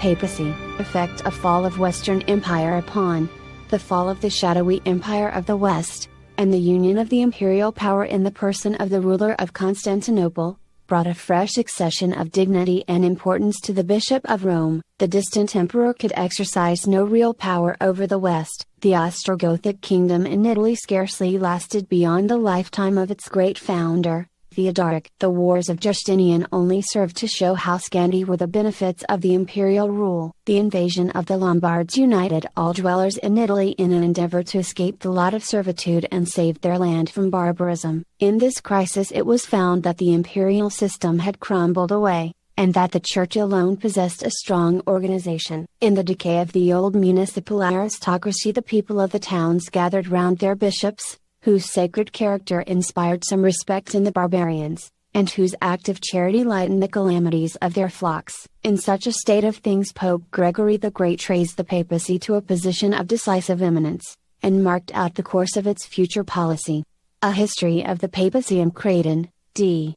Papacy. Effect of fall of Western Empire upon the fall of the shadowy Empire of the West, and the union of the imperial power in the person of the ruler of Constantinople, brought a fresh accession of dignity and importance to the Bishop of Rome. The distant emperor could exercise no real power over the West. The Ostrogothic kingdom in Italy scarcely lasted beyond the lifetime of its great founder, Theodoric. The wars of Justinian only served to show how scanty were the benefits of the imperial rule. The invasion of the Lombards united all dwellers in Italy in an endeavor to escape the lot of servitude and save their land from barbarism. In this crisis it was found that the imperial system had crumbled away, and that the Church alone possessed a strong organization. In the decay of the old municipal aristocracy, the people of the towns gathered round their bishops, whose sacred character inspired some respect in the barbarians, and whose active charity lightened the calamities of their flocks. In such a state of things Pope Gregory the Great raised the papacy to a position of decisive eminence, and marked out the course of its future policy. A History of the Papacy in Creighton, D.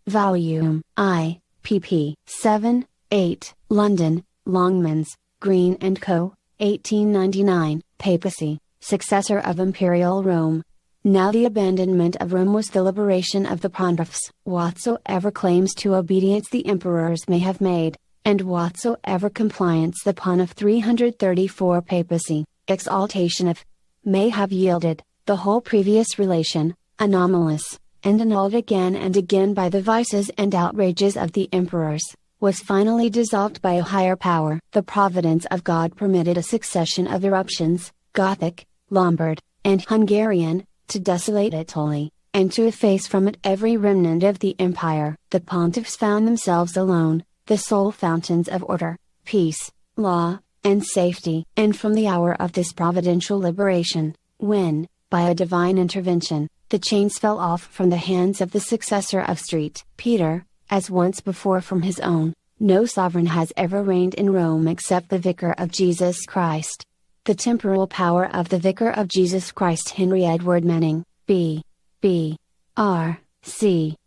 Volume I, pp. 7, 8, London, Longmans, Green & Co., 1899, Papacy, successor of Imperial Rome. Now the abandonment of Rome was the liberation of the pontiffs. Whatsoever claims to obedience the emperors may have made, and whatsoever compliance the pontiff 334 Papacy, exaltation of, may have yielded, the whole previous relation, anomalous, and annulled again and again by the vices and outrages of the emperors, was finally dissolved by a higher power. The providence of God permitted a succession of eruptions, Gothic, Lombard, and Hungarian, to desolate Italy, and to efface from it every remnant of the empire. The pontiffs found themselves alone, the sole fountains of order, peace, law, and safety. And from the hour of this providential liberation, when, by a divine intervention, the chains fell off from the hands of the successor of St. Peter, as once before from his own, no sovereign has ever reigned in Rome except the Vicar of Jesus Christ. The temporal power of the Vicar of Jesus Christ Henry Edward Manning, B.R.C.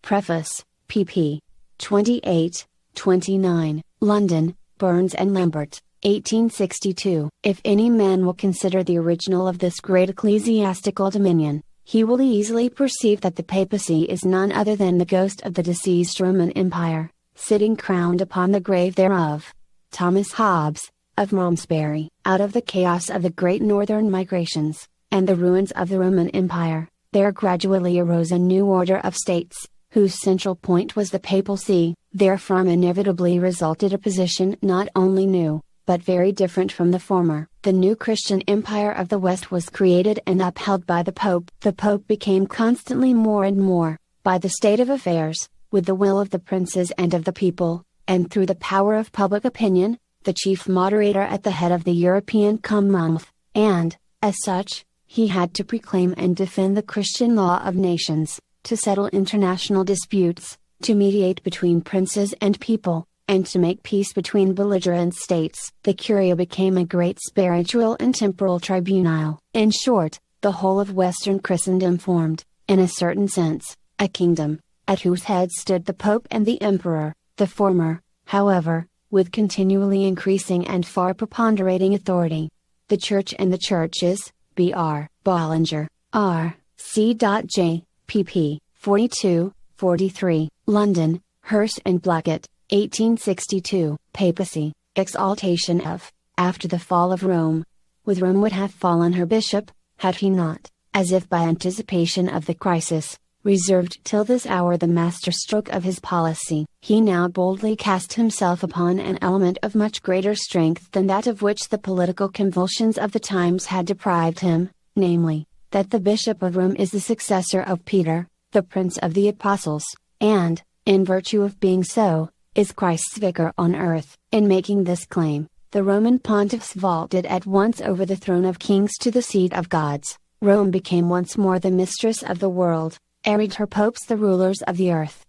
Preface, pp. 28, 29, London, Burns and Lambert, 1862. If any man will consider the original of this great ecclesiastical dominion, he will easily perceive that the papacy is none other than the ghost of the deceased Roman Empire, sitting crowned upon the grave thereof. Thomas Hobbes, of Malmesbury. Out of the chaos of the great northern migrations, and the ruins of the Roman Empire, there gradually arose a new order of states, whose central point was the Papal See. Therefrom inevitably resulted a position not only new, but very different from the former. The new Christian Empire of the West was created and upheld by the Pope. The Pope became constantly more and more, by the state of affairs, with the will of the princes and of the people, and through the power of public opinion, the chief moderator at the head of the European Commonwealth, and, as such, he had to proclaim and defend the Christian law of nations, to settle international disputes, to mediate between princes and people, and to make peace between belligerent states. The Curia became a great spiritual and temporal tribunal. In short, the whole of Western Christendom formed, in a certain sense, a kingdom, at whose head stood the Pope and the Emperor, the former, however, with continually increasing and far preponderating authority. The Church and the Churches, B.R. Bollinger, R. C.J., pp. 42, 43, London, Hurst and Blackett, 1862. Papacy, exaltation of, after the fall of Rome. With Rome would have fallen her bishop, had he not, as if by anticipation of the crisis, reserved till this hour the masterstroke of his policy. He now boldly cast himself upon an element of much greater strength than that of which the political convulsions of the times had deprived him, namely, that the Bishop of Rome is the successor of Peter, the Prince of the Apostles, and, in virtue of being so, is Christ's vicar on earth. In making this claim, the Roman pontiffs vaulted at once over the throne of kings to the seat of gods. Rome became once more the mistress of the world, arrayed her popes the rulers of the earth.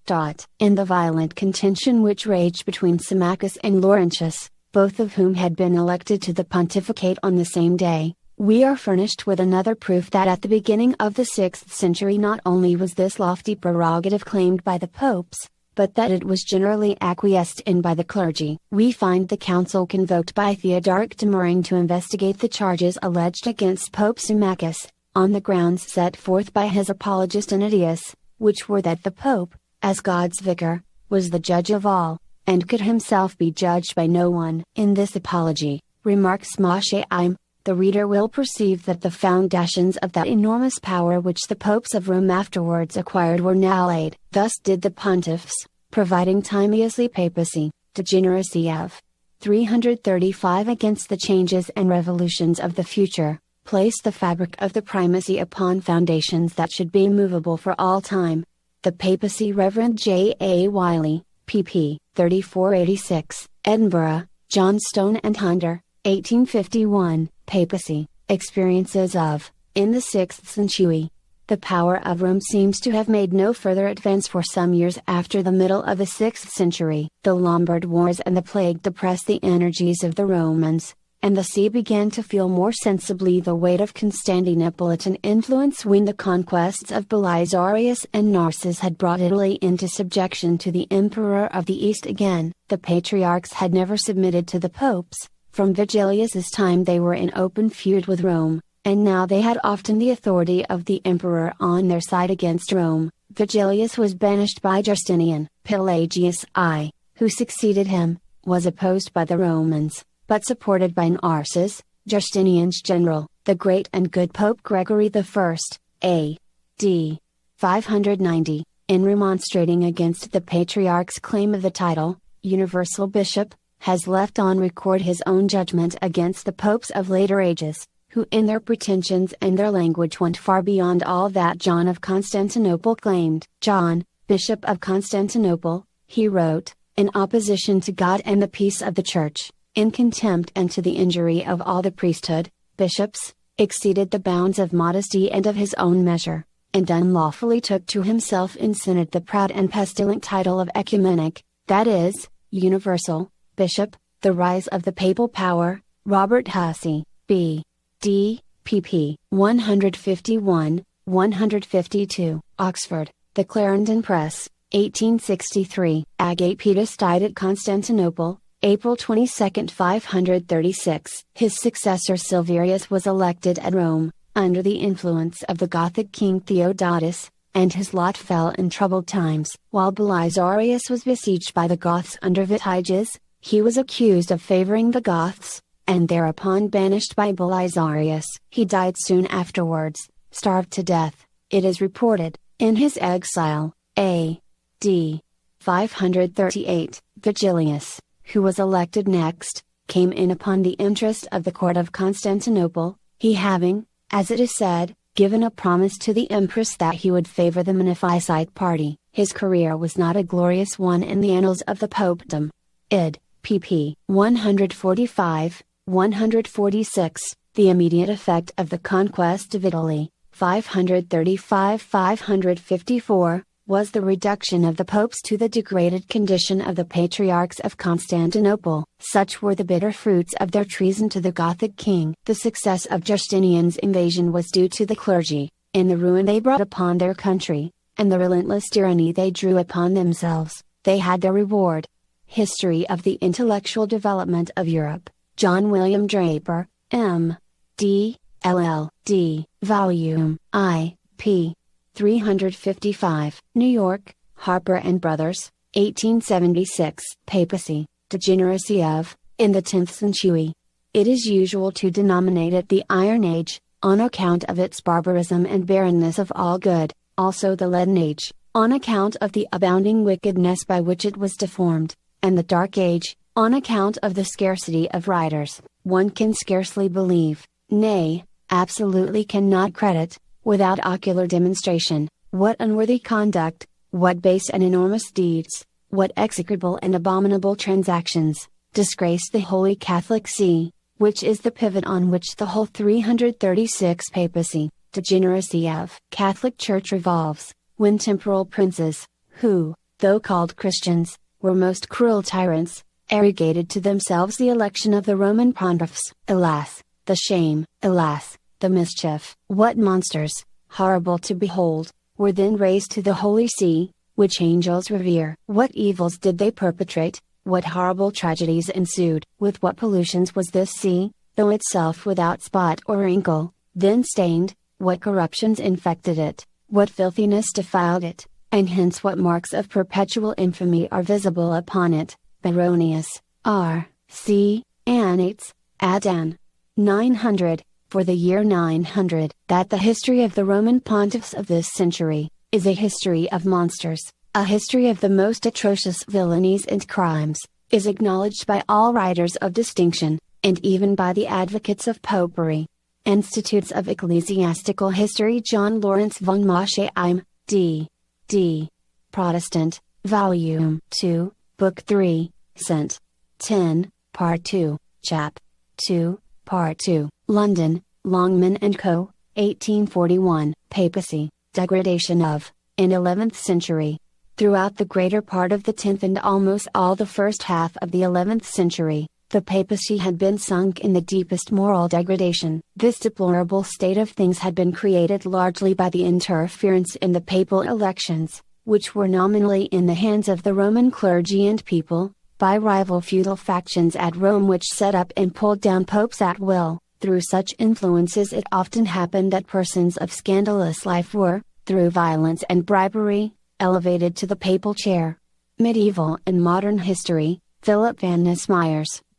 In the violent contention which raged between Symmachus and Laurentius, both of whom had been elected to the pontificate on the same day, we are furnished with another proof that at the beginning of the 6th century not only was this lofty prerogative claimed by the popes, but that it was generally acquiesced in by the clergy. We find the council convoked by Theodoric demurring to investigate the charges alleged against Pope Symmachus, on the grounds set forth by his apologist Anitius, which were that the Pope, as God's vicar, was the judge of all, and could himself be judged by no one. In this apology, remarks Moshe Im, the reader will perceive that the foundations of that enormous power which the popes of Rome afterwards acquired were now laid. Thus did the pontiffs, providing timeously papacy, degeneracy of 335 against the changes and revolutions of the future, place the fabric of the primacy upon foundations that should be immovable for all time. The Papacy. Reverend J. A. Wiley, pp. 3486, Edinburgh, Johnstone and Hunter, 1851, Papacy, Experiences of, in the 6th century. The power of Rome seems to have made no further advance for some years after the middle of the 6th century. The Lombard Wars and the plague depressed the energies of the Romans, and the see began to feel more sensibly the weight of Constantinopolitan influence when the conquests of Belisarius and Narses had brought Italy into subjection to the Emperor of the East again. The patriarchs had never submitted to the popes. From Vigilius's time they were in open feud with Rome, and now they had often the authority of the emperor on their side against Rome. Vigilius was banished by Justinian. Pelagius I, who succeeded him, was opposed by the Romans, but supported by Narses, Justinian's general. The great and good Pope Gregory I, A.D. 590, in remonstrating against the Patriarch's claim of the title, universal bishop, has left on record his own judgment against the popes of later ages, who in their pretensions and their language went far beyond all that John of Constantinople claimed. John, Bishop of Constantinople, he wrote, in opposition to God and the peace of the Church, in contempt and to the injury of all the priesthood, bishops, exceeded the bounds of modesty and of his own measure, and unlawfully took to himself in synod the proud and pestilent title of ecumenic, that is, universal, bishop. The Rise of the Papal Power, Robert Hussey, B.D., pp. 151, 152, Oxford, The Clarendon Press, 1863. Agapitus died at Constantinople, April 22, 536. His successor Silverius was elected at Rome, under the influence of the Gothic king Theodotus, and his lot fell in troubled times. While Belisarius was besieged by the Goths under Vitiges, he was accused of favoring the Goths, and thereupon banished by Belisarius. He died soon afterwards, starved to death, it is reported, in his exile. A.D. 538, Vigilius, who was elected next, came in upon the interest of the court of Constantinople, he having, as it is said, given a promise to the empress that he would favor the Monophyite party. His career was not a glorious one in the annals of the popedom. Id. pp. 145, 146, the immediate effect of the conquest of Italy, 535-554, was the reduction of the popes to the degraded condition of the patriarchs of Constantinople. Such were the bitter fruits of their treason to the Gothic king. The success of Justinian's invasion was due to the clergy, in the ruin they brought upon their country, and the relentless tyranny they drew upon themselves. They had their reward. History of the Intellectual Development of Europe, John William Draper, M.D., LL.D., Volume I, p. 355, New York, Harper and Brothers, 1876. Papacy, Degeneracy of, in the 10th century. It is usual to denominate it the Iron Age, on account of its barbarism and barrenness of all good, also the Leaden Age, on account of the abounding wickedness by which it was deformed, and the Dark Age, on account of the scarcity of writers. One can scarcely believe, nay, absolutely cannot credit, without ocular demonstration, what unworthy conduct, what base and enormous deeds, what execrable and abominable transactions, disgraced the Holy Catholic See, which is the pivot on which the whole 336 papacy, degeneracy of Catholic Church revolves, when temporal princes, who, though called Christians, were most cruel tyrants, arrogated to themselves the election of the Roman pontiffs. Alas, the shame, alas, the mischief! What monsters, horrible to behold, were then raised to the Holy See, which angels revere. What evils did they perpetrate? What horrible tragedies ensued? With what pollutions was this sea, though itself without spot or wrinkle, then stained? What corruptions infected it? What filthiness defiled it? And hence what marks of perpetual infamy are visible upon it? Baronius, R. C. Annates, Adan. 900, for the year 900. That the history of the Roman pontiffs of this century, is a history of monsters, a history of the most atrocious villainies and crimes, is acknowledged by all writers of distinction, and even by the advocates of popery. Institutes of Ecclesiastical History John Lawrence von Mosche Im, D. Protestant, Volume 2, Book 3, Cent. 10, Part 2, Chap. 2, Part 2, London, Longman and Co., 1841, Papacy, Degradation of, in 11th century. Throughout the greater part of the 10th and almost all the first half of the 11th century, the papacy had been sunk in the deepest moral degradation. This deplorable state of things had been created largely by the interference in the papal elections, which were nominally in the hands of the Roman clergy and people, by rival feudal factions at Rome which set up and pulled down popes at will. Through such influences it often happened that persons of scandalous life were, through violence and bribery, elevated to the papal chair. Medieval and Modern History, Philip Van Ness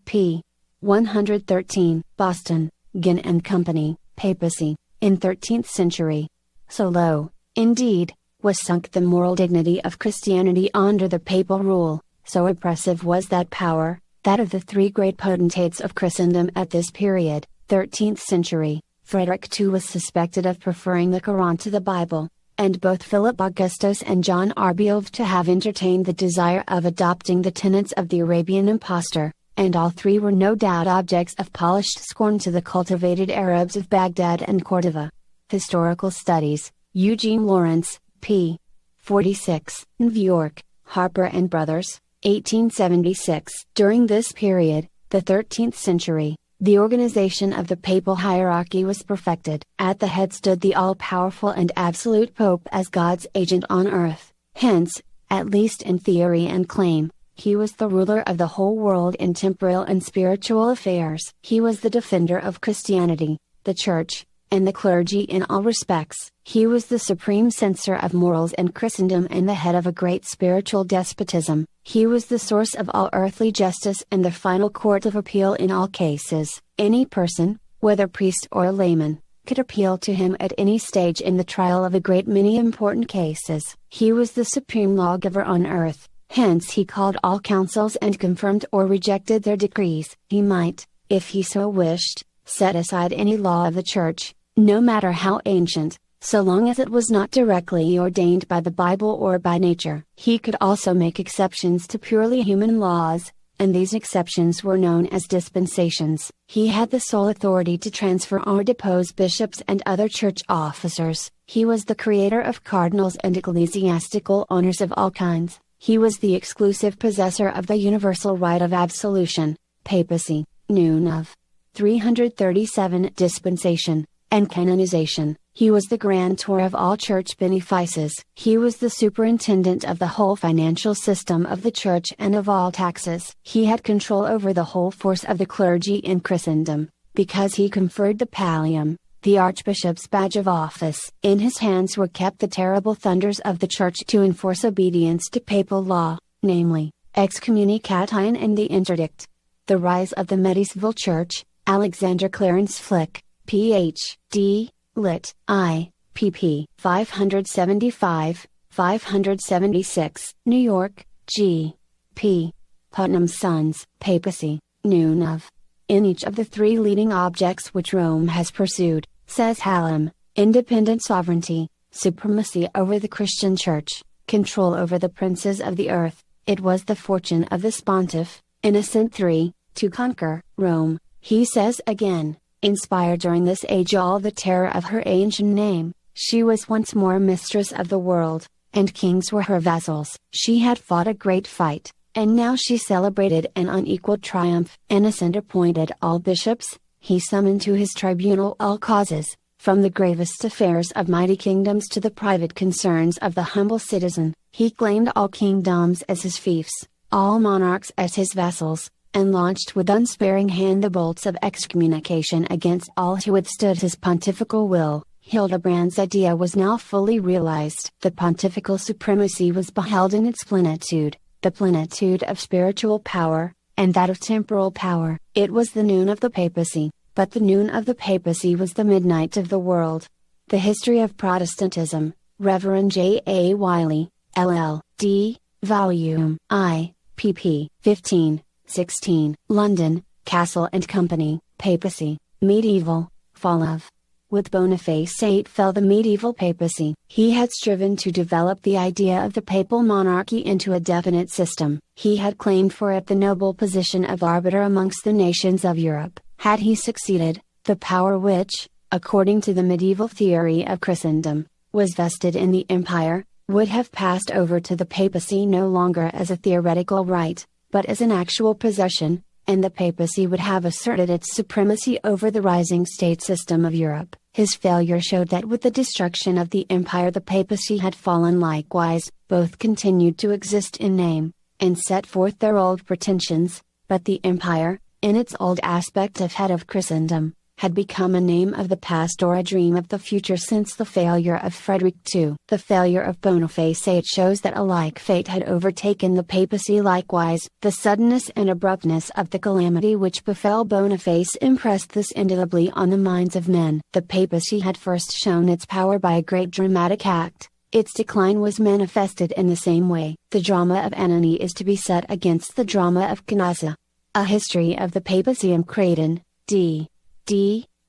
p. 113, Boston, Ginn and Company, Papacy, in 13th century. So low, indeed, was sunk the moral dignity of Christianity under the papal rule, so oppressive was that power, that of the three great potentates of Christendom at this period, 13th century. Frederick II was suspected of preferring the Quran to the Bible, and both Philip Augustus and John are believed to have entertained the desire of adopting the tenets of the Arabian impostor, and all three were no doubt objects of polished scorn to the cultivated Arabs of Baghdad and Cordova. Historical Studies, Eugene Lawrence, p. 46, New York, Harper and Brothers, 1876. During this period, the 13th century, the organization of the papal hierarchy was perfected. At the head stood the all-powerful and absolute Pope as God's agent on earth. Hence, at least in theory and claim, he was the ruler of the whole world in temporal and spiritual affairs. He was the defender of Christianity, the Church, and the clergy in all respects. He was the supreme censor of morals in Christendom and the head of a great spiritual despotism. He was the source of all earthly justice and the final court of appeal in all cases. Any person, whether priest or layman, could appeal to him at any stage in the trial of a great many important cases. He was the supreme lawgiver on earth. Hence he called all councils and confirmed or rejected their decrees. He might, if he so wished, set aside any law of the Church, no matter how ancient, so long as it was not directly ordained by the Bible or by nature. He could also make exceptions to purely human laws, and these exceptions were known as dispensations. He had the sole authority to transfer or depose bishops and other church officers. He was the creator of cardinals and ecclesiastical honors of all kinds. He was the exclusive possessor of the universal right of absolution, papacy, noon of 337 dispensation, and canonization. He was the grantor of all church benefices. He was the superintendent of the whole financial system of the church and of all taxes. He had control over the whole force of the clergy in Christendom, because he conferred the pallium, the archbishop's badge of office. In his hands were kept the terrible thunders of the Church to enforce obedience to papal law, namely, excommunicatine and the interdict. The rise of the Medieval Church, Alexander Clarence Flick, Ph.D., Lit. I, pp. 575, 576, New York, G. P. Putnam's Sons, Papacy, noon of. In each of the three leading objects which Rome has pursued, says Hallam, independent sovereignty, supremacy over the Christian Church, control over the princes of the earth, it was the fortune of this pontiff, Innocent III, to conquer Rome. He says again, inspired during this age all the terror of her ancient name, she was once more mistress of the world, and kings were her vassals. She had fought a great fight, and now she celebrated an unequaled triumph. Innocent appointed all bishops, he summoned to his tribunal all causes, from the gravest affairs of mighty kingdoms to the private concerns of the humble citizen. He claimed all kingdoms as his fiefs, all monarchs as his vassals, and launched with unsparing hand the bolts of excommunication against all who withstood his pontifical will. Hildebrand's idea was now fully realized. The pontifical supremacy was beheld in its plenitude, the plenitude of spiritual power, and that of temporal power. It was the noon of the papacy, but the noon of the papacy was the midnight of the world. The History of Protestantism, Reverend J. A. Wiley, LL.D., Volume I, pp. 15, 16, London, Castle and Company, Papacy, Medieval, Fall of. With Boniface VIII fell the medieval papacy. He had striven to develop the idea of the papal monarchy into a definite system. He had claimed for it the noble position of arbiter amongst the nations of Europe. Had he succeeded, the power which, according to the medieval theory of Christendom, was vested in the empire, would have passed over to the papacy no longer as a theoretical right, but as an actual possession, and the papacy would have asserted its supremacy over the rising state system of Europe. His failure showed that with the destruction of the empire the papacy had fallen likewise. Both continued to exist in name, and set forth their old pretensions, but the empire, in its old aspect of head of Christendom, had become a name of the past or a dream of the future since the failure of Frederick II. The failure of Boniface VIII shows that a like fate had overtaken the papacy likewise. The suddenness and abruptness of the calamity which befell Boniface impressed this indelibly on the minds of men. The papacy had first shown its power by a great dramatic act. Its decline was manifested in the same way. The drama of Anony is to be set against the drama of Canossa. A History of the Papacy in Creighton, D.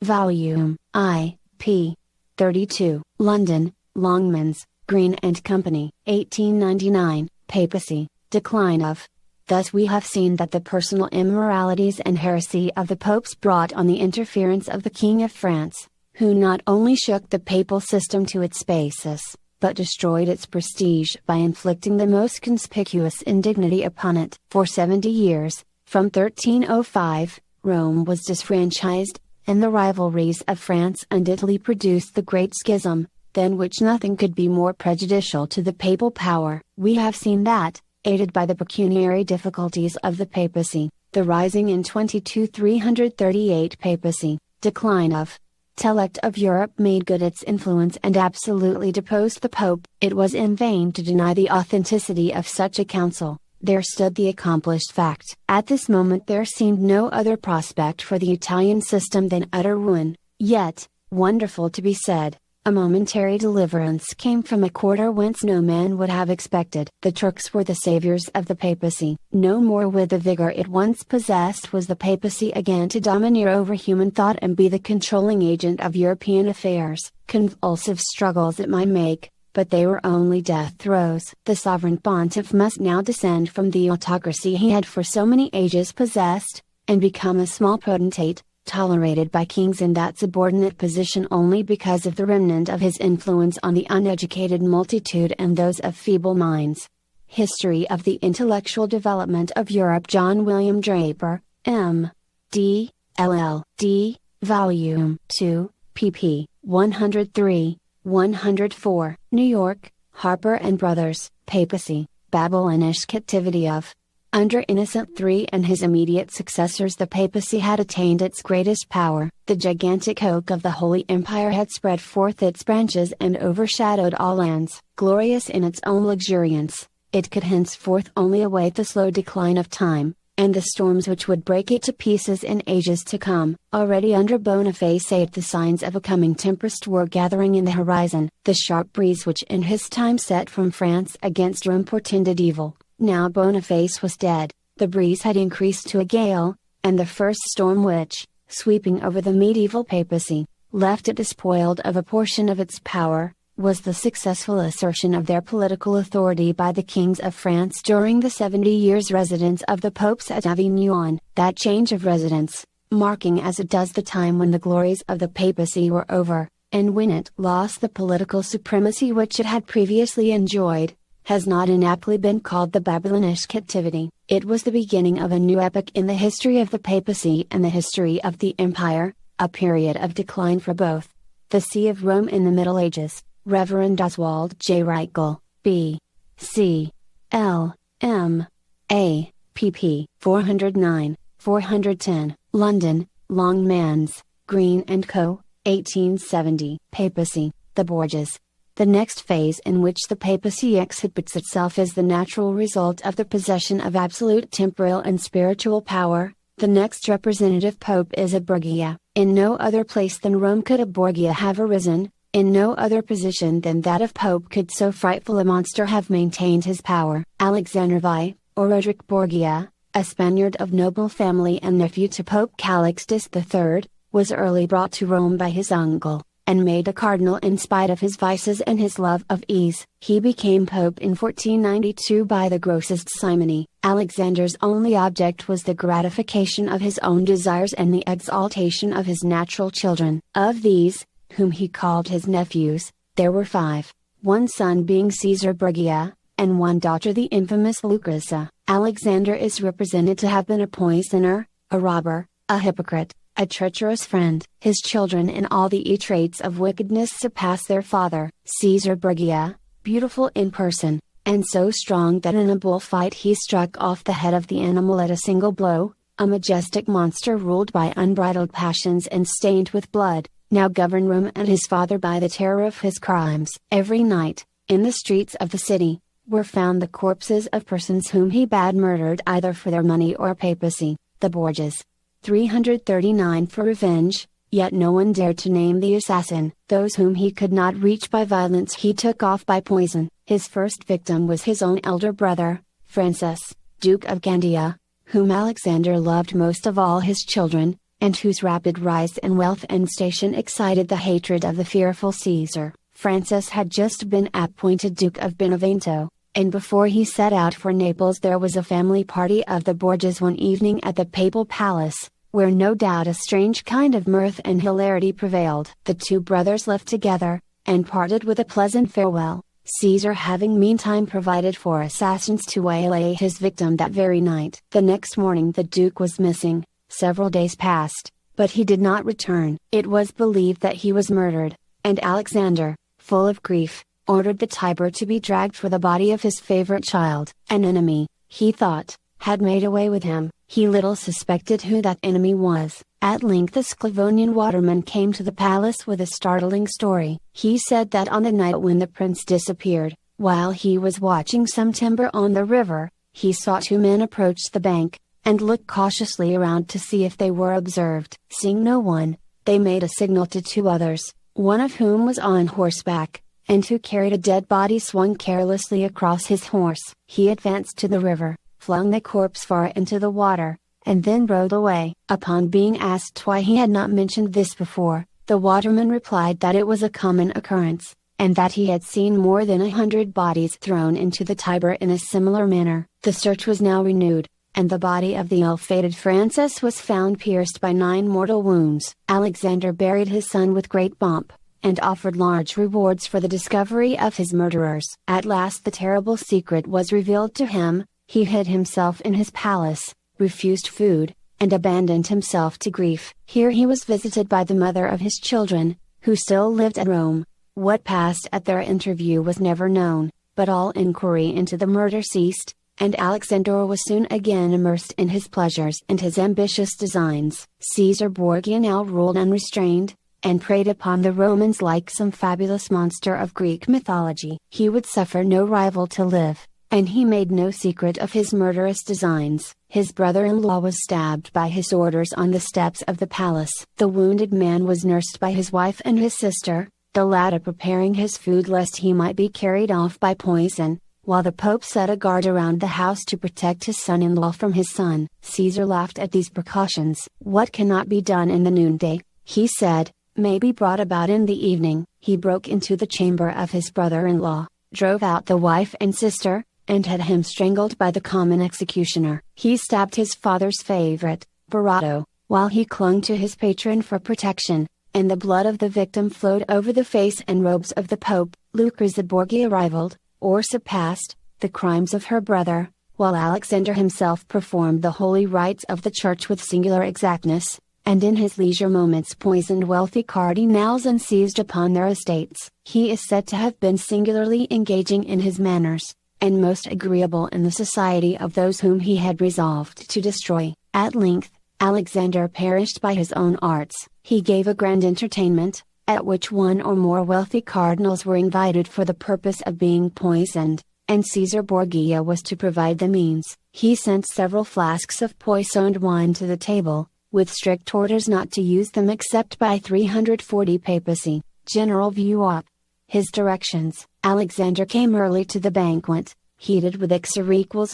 Volume I, p. 32, London, Longmans, Green and Company, 1899, Papacy, Decline of. Thus we have seen that the personal immoralities and heresy of the popes brought on the interference of the King of France, who not only shook the papal system to its basis, but destroyed its prestige by inflicting the most conspicuous indignity upon it. For 70 years, from 1305, Rome was disfranchised, and the rivalries of France and Italy produced the Great Schism, than which nothing could be more prejudicial to the papal power. We have seen that, aided by the pecuniary difficulties of the papacy, the rising in 338 papacy, decline of. Telect of Europe made good its influence and absolutely deposed the Pope. It was in vain to deny the authenticity of such a council. There stood the accomplished fact. At this moment there seemed no other prospect for the Italian system than utter ruin. Yet, wonderful to be said, a momentary deliverance came from a quarter whence no man would have expected. The Turks were the saviors of the papacy. No more with the vigor it once possessed was the papacy again to domineer over human thought and be the controlling agent of European affairs. Convulsive struggles it might make, but they were only death throes. The sovereign pontiff must now descend from the autocracy he had for so many ages possessed, and become a small potentate, tolerated by kings in that subordinate position only because of the remnant of his influence on the uneducated multitude and those of feeble minds. History of the Intellectual Development of Europe. John William Draper, M.D., LL.D., Volume 2, pp. 103. 104, New York, Harper and Brothers, Papacy, Babylonish Captivity of. Under Innocent III and his immediate successors the papacy had attained its greatest power. The gigantic oak of the Holy Empire had spread forth its branches and overshadowed all lands. Glorious in its own luxuriance, it could henceforth only await the slow decline of time, and the storms which would break it to pieces in ages to come. Already under Boniface VIII the signs of a coming tempest were gathering in the horizon. The sharp breeze which in his time set from France against Rome portended evil. Now Boniface was dead, the breeze had increased to a gale, and the first storm which, sweeping over the medieval papacy, left it despoiled of a portion of its power, was the successful assertion of their political authority by the kings of France during the 70 years' residence of the popes at Avignon. That change of residence, marking as it does the time when the glories of the papacy were over, and when it lost the political supremacy which it had previously enjoyed, has not inaptly been called the Babylonish captivity. It was the beginning of a new epoch in the history of the papacy and the history of the empire, a period of decline for both. The See of Rome in the Middle Ages, Reverend Oswald J. Reichel, B. C. L. M. A. pp. 409, 410, London, Longmans, Green & Co., 1870. Papacy, the Borgias. The next phase in which the papacy exhibits itself is the natural result of the possession of absolute temporal and spiritual power. The next representative pope is a Borgia. In no other place than Rome could a Borgia have arisen, in no other position than that of pope could so frightful a monster have maintained his power. Alexander VI, or Roderick Borgia, a Spaniard of noble family and nephew to Pope Calixtus III, was early brought to Rome by his uncle, and made a cardinal in spite of his vices and his love of ease. He became pope in 1492 by the grossest simony. Alexander's only object was the gratification of his own desires and the exaltation of his natural children. Of these, whom he called his nephews, there were 5, one son being Caesar Borgia, and one daughter the infamous Lucrezia. Alexander is represented to have been a poisoner, a robber, a hypocrite, a treacherous friend. His children in all the traits of wickedness surpass their father. Caesar Borgia, beautiful in person, and so strong that in a bullfight he struck off the head of the animal at a single blow, a majestic monster ruled by unbridled passions and stained with blood, now governed Rome and his father by the terror of his crimes. Every night, in the streets of the city, were found the corpses of persons whom he bad murdered either for their money or papacy, the Borgias. 339 for revenge, yet no one dared to name the assassin. Those whom he could not reach by violence he took off by poison. His first victim was his own elder brother, Francis, Duke of Gandia, whom Alexander loved most of all his children, and whose rapid rise in wealth and station excited the hatred of the fearful Caesar. Francis had just been appointed Duke of Benevento, and before he set out for Naples there was a family party of the Borgias one evening at the papal palace, where no doubt a strange kind of mirth and hilarity prevailed. The two brothers left together, and parted with a pleasant farewell, Caesar having meantime provided for assassins to waylay his victim that very night. The next morning the Duke was missing. Several days passed, but he did not return. It was believed that he was murdered, and Alexander, full of grief, ordered the Tiber to be dragged for the body of his favorite child. An enemy, he thought, had made away with him. He little suspected who that enemy was. At length a Sclavonian waterman came to the palace with a startling story. He said that on the night when the prince disappeared, while he was watching some timber on the river, he saw 2 men approach the bank, and look cautiously around to see if they were observed. Seeing no one, they made a signal to 2 others, one of whom was on horseback, and who carried a dead body swung carelessly across his horse. He advanced to the river, flung the corpse far into the water, and then rode away. Upon being asked why he had not mentioned this before, the waterman replied that it was a common occurrence, and that he had seen more than 100 bodies thrown into the Tiber in a similar manner. The search was now renewed, and the body of the ill-fated Francis was found pierced by 9 mortal wounds. Alexander buried his son with great pomp, and offered large rewards for the discovery of his murderers. At last the terrible secret was revealed to him. He hid himself in his palace, refused food, and abandoned himself to grief. Here he was visited by the mother of his children, who still lived at Rome. What passed at their interview was never known, but all inquiry into the murder ceased, and Alexander was soon again immersed in his pleasures and his ambitious designs. Caesar Borgia now ruled unrestrained, and preyed upon the Romans like some fabulous monster of Greek mythology. He would suffer no rival to live, and he made no secret of his murderous designs. His brother-in-law was stabbed by his orders on the steps of the palace. The wounded man was nursed by his wife and his sister, the latter preparing his food lest he might be carried off by poison, while the Pope set a guard around the house to protect his son-in-law from his son. Caesar laughed at these precautions. What cannot be done in the noonday, he said, may be brought about in the evening. He broke into the chamber of his brother-in-law, drove out the wife and sister, and had him strangled by the common executioner. He stabbed his father's favorite, Barato, while he clung to his patron for protection, and the blood of the victim flowed over the face and robes of the Pope. Lucrezia Borgia rivaled, or surpassed, the crimes of her brother, while Alexander himself performed the holy rites of the Church with singular exactness, and in his leisure moments poisoned wealthy cardinals and seized upon their estates. He is said to have been singularly engaging in his manners, and most agreeable in the society of those whom he had resolved to destroy. At length, Alexander perished by his own arts. He gave a grand entertainment, at which one or more wealthy cardinals were invited for the purpose of being poisoned, and Caesar Borgia was to provide the means. He sent several flasks of poisoned wine to the table, with strict orders not to use them except by 340 Papacy. General view op. His directions. Alexander came early to the banquet, heated with x=,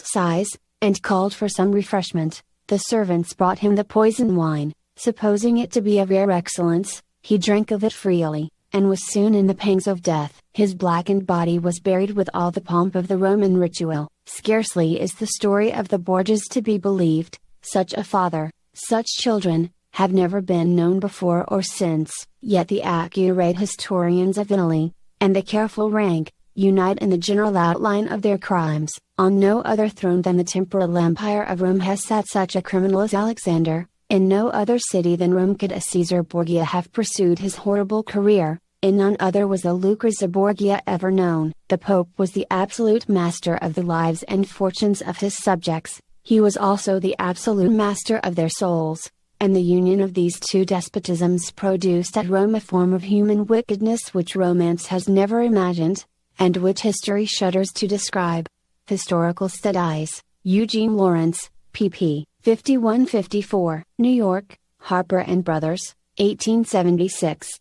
size, and called for some refreshment. The servants brought him the poisoned wine, supposing it to be of rare excellence. He drank of it freely, and was soon in the pangs of death. His blackened body was buried with all the pomp of the Roman ritual. Scarcely is the story of the Borgias to be believed. Such a father, such children, have never been known before or since. Yet the accurate historians of Italy, and the careful rank, unite in the general outline of their crimes. On no other throne than the temporal empire of Rome has sat such a criminal as Alexander. In no other city than Rome could a Caesar Borgia have pursued his horrible career. In none other was a Lucrezia Borgia ever known. The Pope was the absolute master of the lives and fortunes of his subjects. He was also the absolute master of their souls, and the union of these two despotisms produced at Rome a form of human wickedness which romance has never imagined, and which history shudders to describe. Historical Studies, Eugene Lawrence, pp. 51-54, New York, Harper and Brothers, 1876.